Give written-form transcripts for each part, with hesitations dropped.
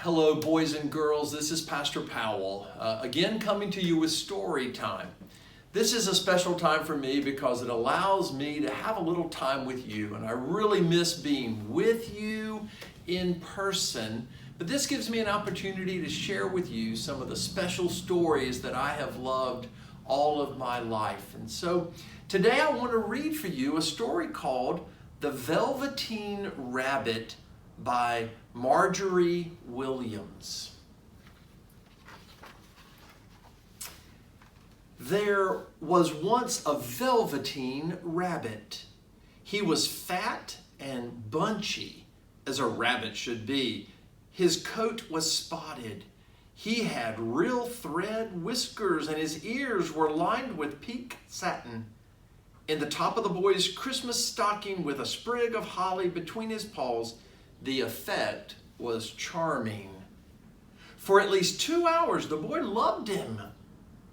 Hello, boys and girls. This is Pastor Powell, again coming to you with story time. This is a special time for me because it allows me to have a little time with you, and I really miss being with you in person. But this gives me an opportunity to share with you some of the special stories that I have loved all of my life. And so today I want to read for you a story called The Velveteen Rabbit by Marjorie Williams. There was once a velveteen rabbit. He was fat and bunchy, as a rabbit should be. His coat was spotted. He had real thread whiskers, and his ears were lined with pink satin. In the top of the boy's Christmas stocking, with a sprig of holly between his paws, the effect was charming. For at least 2 hours, the boy loved him.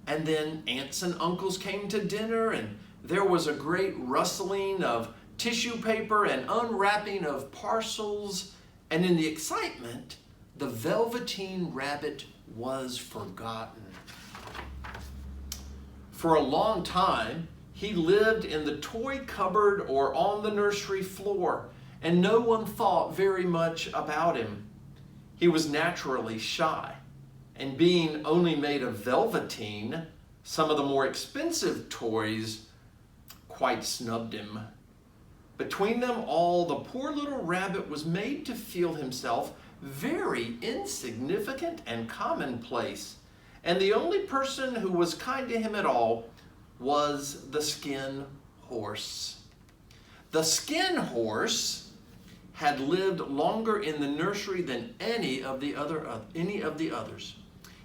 And then aunts and uncles came to dinner, and there was a great rustling of tissue paper and unwrapping of parcels. And in the excitement, the Velveteen Rabbit was forgotten. For a long time, he lived in the toy cupboard or on the nursery floor, and no one thought very much about him. He was naturally shy, and being only made of velveteen, some of the more expensive toys quite snubbed him. Between them all, the poor little rabbit was made to feel himself very insignificant and commonplace, and the only person who was kind to him at all was the skin horse. The skin horse had lived longer in the nursery than any of the others.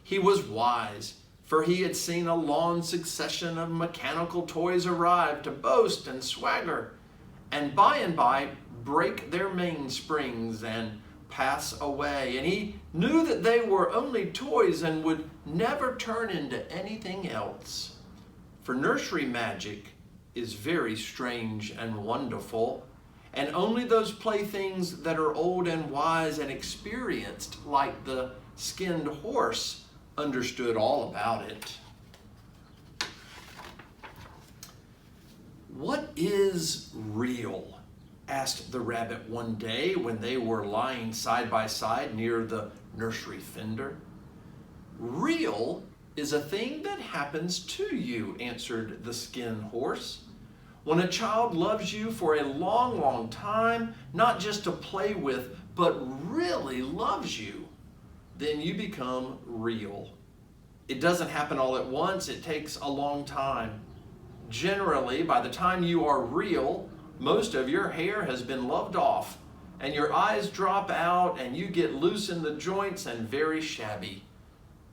He was wise, for he had seen a long succession of mechanical toys arrive to boast and swagger, and by break their mainsprings and pass away. And he knew that they were only toys and would never turn into anything else. For nursery magic is very strange and wonderful, and only those playthings that are old and wise and experienced, like the skinned horse, understood all about it. "What is real?" asked the rabbit one day when they were lying side by side near the nursery fender. "Real is a thing that happens to you," answered the skin horse. "When a child loves you for a long, long time, not just to play with, but really loves you, then you become real. It doesn't happen all at once. It takes a long time. Generally, by the time you are real, most of your hair has been loved off, and your eyes drop out, and you get loose in the joints and very shabby.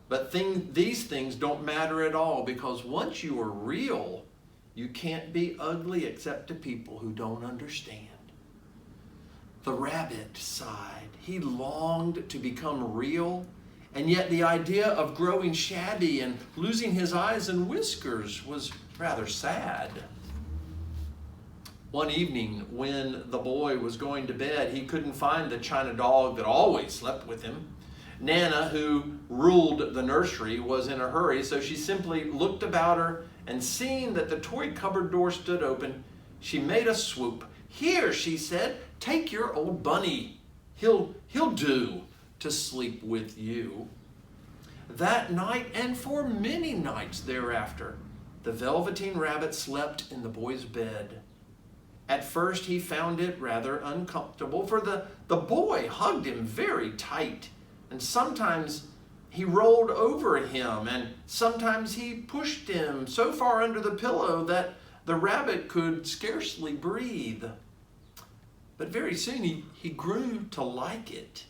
But these things don't matter at all, because once you are real, you can't be ugly except to people who don't understand." The rabbit sighed. He longed to become real, and yet the idea of growing shabby and losing his eyes and whiskers was rather sad. One evening, when the boy was going to bed, he couldn't find the china dog that always slept with him. Nana, who ruled the nursery, was in a hurry, so she simply looked about her, and seeing that the toy cupboard door stood open, she made a swoop. "Here," she said, "take your old bunny. He'll do to sleep with you." That night, and for many nights thereafter, the Velveteen Rabbit slept in the boy's bed. At first, he found it rather uncomfortable, for the boy hugged him very tight, and sometimes he rolled over him, and sometimes he pushed him so far under the pillow that the rabbit could scarcely breathe. But very soon he grew to like it,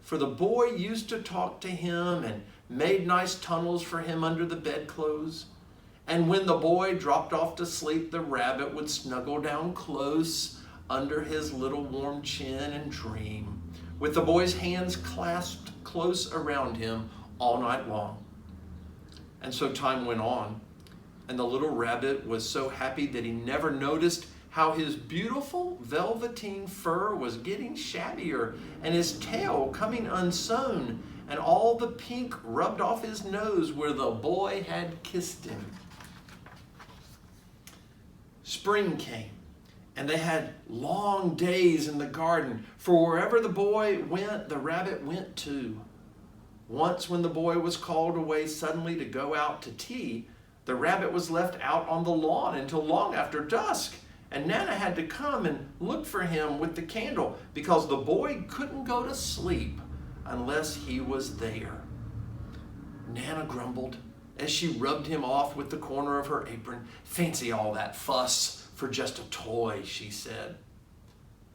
for the boy used to talk to him and made nice tunnels for him under the bedclothes. And when the boy dropped off to sleep, the rabbit would snuggle down close under his little warm chin and dream, with the boy's hands clasped close around him all night long. And so time went on. And the little rabbit was so happy that he never noticed how his beautiful velveteen fur was getting shabbier and his tail coming unsewn and all the pink rubbed off his nose where the boy had kissed him. Spring came, and they had long days in the garden, for wherever the boy went, the rabbit went too. Once when the boy was called away suddenly to go out to tea, the rabbit was left out on the lawn until long after dusk, and Nana had to come and look for him with the candle because the boy couldn't go to sleep unless he was there. Nana grumbled as she rubbed him off with the corner of her apron. "Fancy all that fuss for just a toy," she said.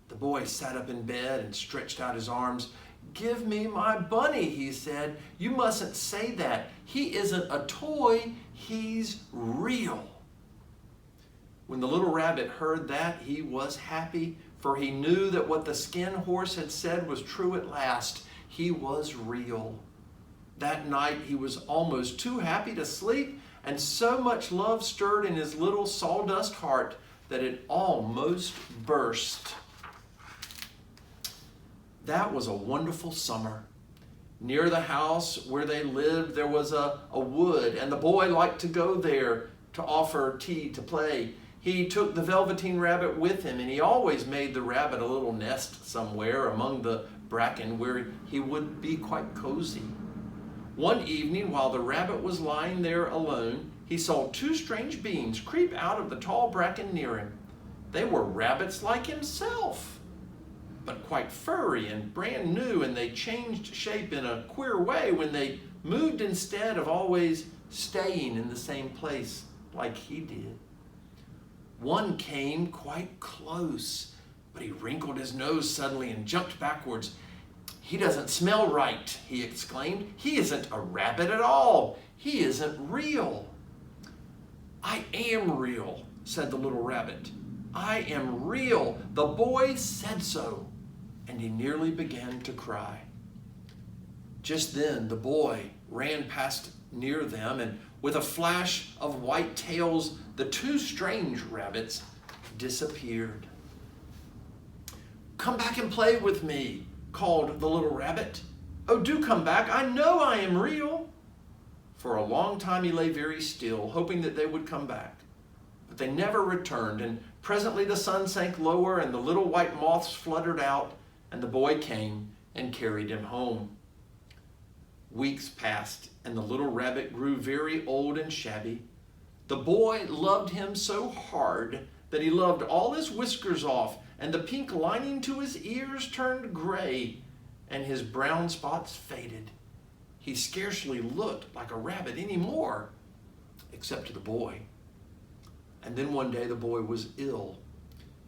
The boy sat up in bed and stretched out his arms. "Give me my bunny," he said. "You mustn't say that. He isn't a toy, he's real." When the little rabbit heard that, he was happy, for he knew that what the skin horse had said was true at last. He was real. That night he was almost too happy to sleep, and so much love stirred in his little sawdust heart that it almost burst. That was a wonderful summer. Near the house where they lived there was a wood, and the boy liked to go there to offer tea to play. He took the Velveteen rabbit with him, and he always made the rabbit a little nest somewhere among the bracken where he would be quite cozy. One evening, while the rabbit was lying there alone, he saw two strange beings creep out of the tall bracken near him. They were rabbits like himself, but quite furry and brand new, and they changed shape in a queer way when they moved instead of always staying in the same place like he did. One came quite close, but he wrinkled his nose suddenly and jumped backwards. "He doesn't smell right," he exclaimed. "He isn't a rabbit at all. He isn't real." "I am real," said the little rabbit. "I am real. The boy said so." And he nearly began to cry. Just then the boy ran past near them, and with a flash of white tails, the two strange rabbits disappeared. "Come back and play with me," called the little rabbit. "Oh, do come back. I know I am real." For a long time he lay very still, hoping that they would come back. But they never returned, and presently the sun sank lower and the little white moths fluttered out, and the boy came and carried him home. Weeks passed, and the little rabbit grew very old and shabby. The boy loved him so hard that he loved all his whiskers off, and the pink lining to his ears turned gray, and his brown spots faded. He scarcely looked like a rabbit anymore, except to the boy. And then one day the boy was ill.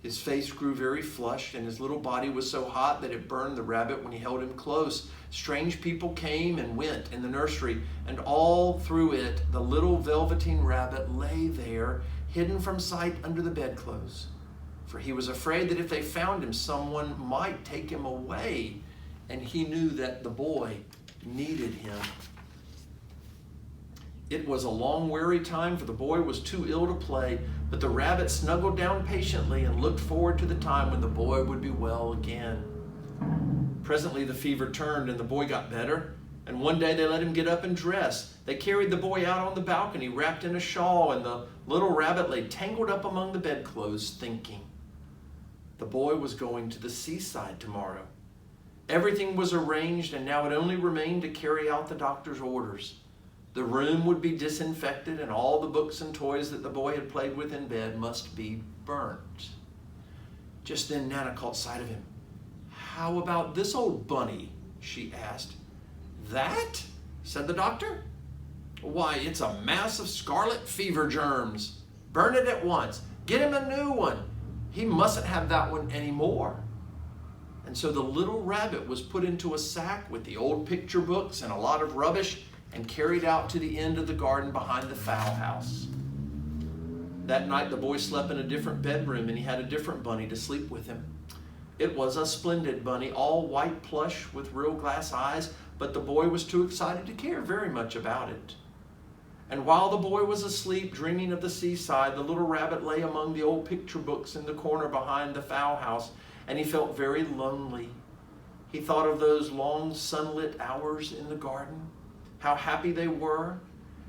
His face grew very flushed, and his little body was so hot that it burned the rabbit when he held him close. Strange people came and went in the nursery, and all through it the little Velveteen rabbit lay there, hidden from sight under the bedclothes. For he was afraid that if they found him, someone might take him away, and he knew that the boy needed him. It was a long, weary time, for the boy was too ill to play, but the rabbit snuggled down patiently and looked forward to the time when the boy would be well again. Presently the fever turned, and the boy got better, and one day they let him get up and dress. They carried the boy out on the balcony, wrapped in a shawl, and the little rabbit lay tangled up among the bedclothes, thinking. The boy was going to the seaside tomorrow. Everything was arranged, and now it only remained to carry out the doctor's orders. The room would be disinfected, and all the books and toys that the boy had played with in bed must be burnt. Just then Nana caught sight of him. "How about this old bunny?" she asked. "That?" said the doctor. "Why, it's a mass of scarlet fever germs. Burn it at once. Get him a new one. He mustn't have that one anymore." And so the little rabbit was put into a sack with the old picture books and a lot of rubbish, and carried out to the end of the garden behind the fowl house. That night the boy slept in a different bedroom, and he had a different bunny to sleep with him. It was a splendid bunny, all white plush with real glass eyes, but the boy was too excited to care very much about it. And while the boy was asleep, dreaming of the seaside, the little rabbit lay among the old picture books in the corner behind the fowl house, and he felt very lonely. He thought of those long sunlit hours in the garden, how happy they were,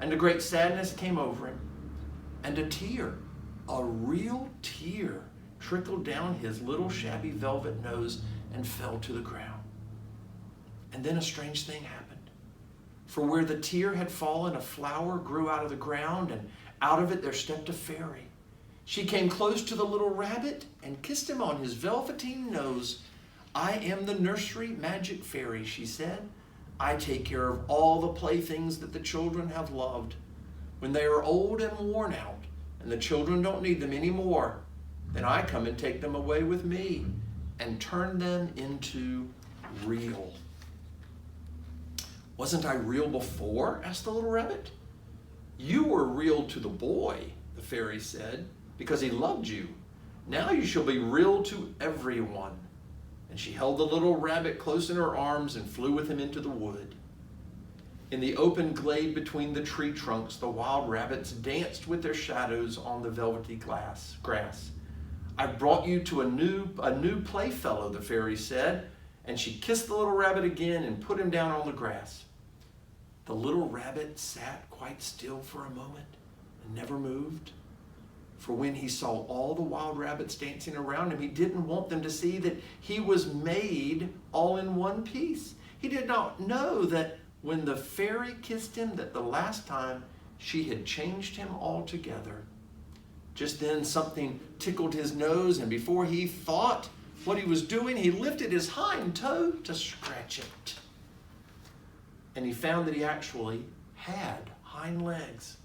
and a great sadness came over him. And a tear, a real tear, trickled down his little shabby velvet nose and fell to the ground. And then a strange thing happened. For where the tear had fallen, a flower grew out of the ground, and out of it there stepped a fairy. She came close to the little rabbit and kissed him on his velveteen nose. "I am the nursery magic fairy," she said. "I take care of all the playthings that the children have loved. When they are old and worn out, and the children don't need them anymore, then I come and take them away with me and turn them into real." "Wasn't I real before?" asked the little rabbit. "You were real to the boy," the fairy said, "because he loved you. Now you shall be real to everyone." And she held the little rabbit close in her arms and flew with him into the wood. In the open glade between the tree trunks, the wild rabbits danced with their shadows on the velvety grass. "I've brought you to a new playfellow," the fairy said, and she kissed the little rabbit again and put him down on the grass. The little rabbit sat quite still for a moment and never moved. For when he saw all the wild rabbits dancing around him, he didn't want them to see that he was made all in one piece. He did not know that when the fairy kissed him, that the last time she had changed him altogether. Just then something tickled his nose, and before he thought what he was doing, he lifted his hind toe to scratch it. And he found that he actually had hind legs.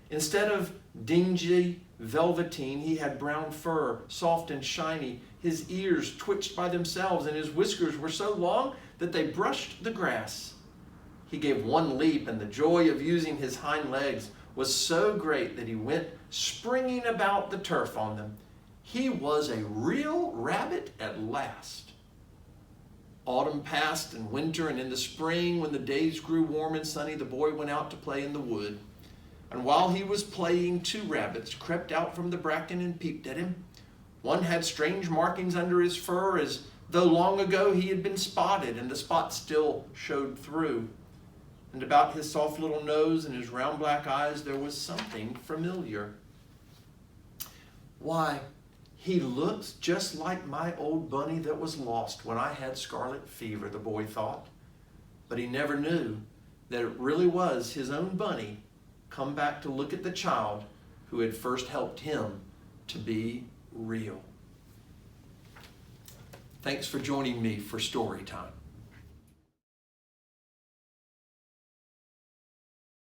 Instead of dingy velveteen, he had brown fur, soft and shiny. His ears twitched by themselves, and his whiskers were so long that they brushed the grass. He gave one leap, and the joy of using his hind legs was so great that he went springing about the turf on them. He was a real rabbit at last. Autumn passed and winter, and in the spring, when the days grew warm and sunny, the boy went out to play in the wood. And while he was playing, two rabbits crept out from the bracken and peeped at him. One had strange markings under his fur, as though long ago he had been spotted, and the spots still showed through. And about his soft little nose and his round black eyes there was something familiar. "Why, he looks just like my old bunny that was lost when I had scarlet fever," the boy thought. But he never knew that it really was his own bunny come back to look at the child who had first helped him to be real. Thanks for joining me for Story Time.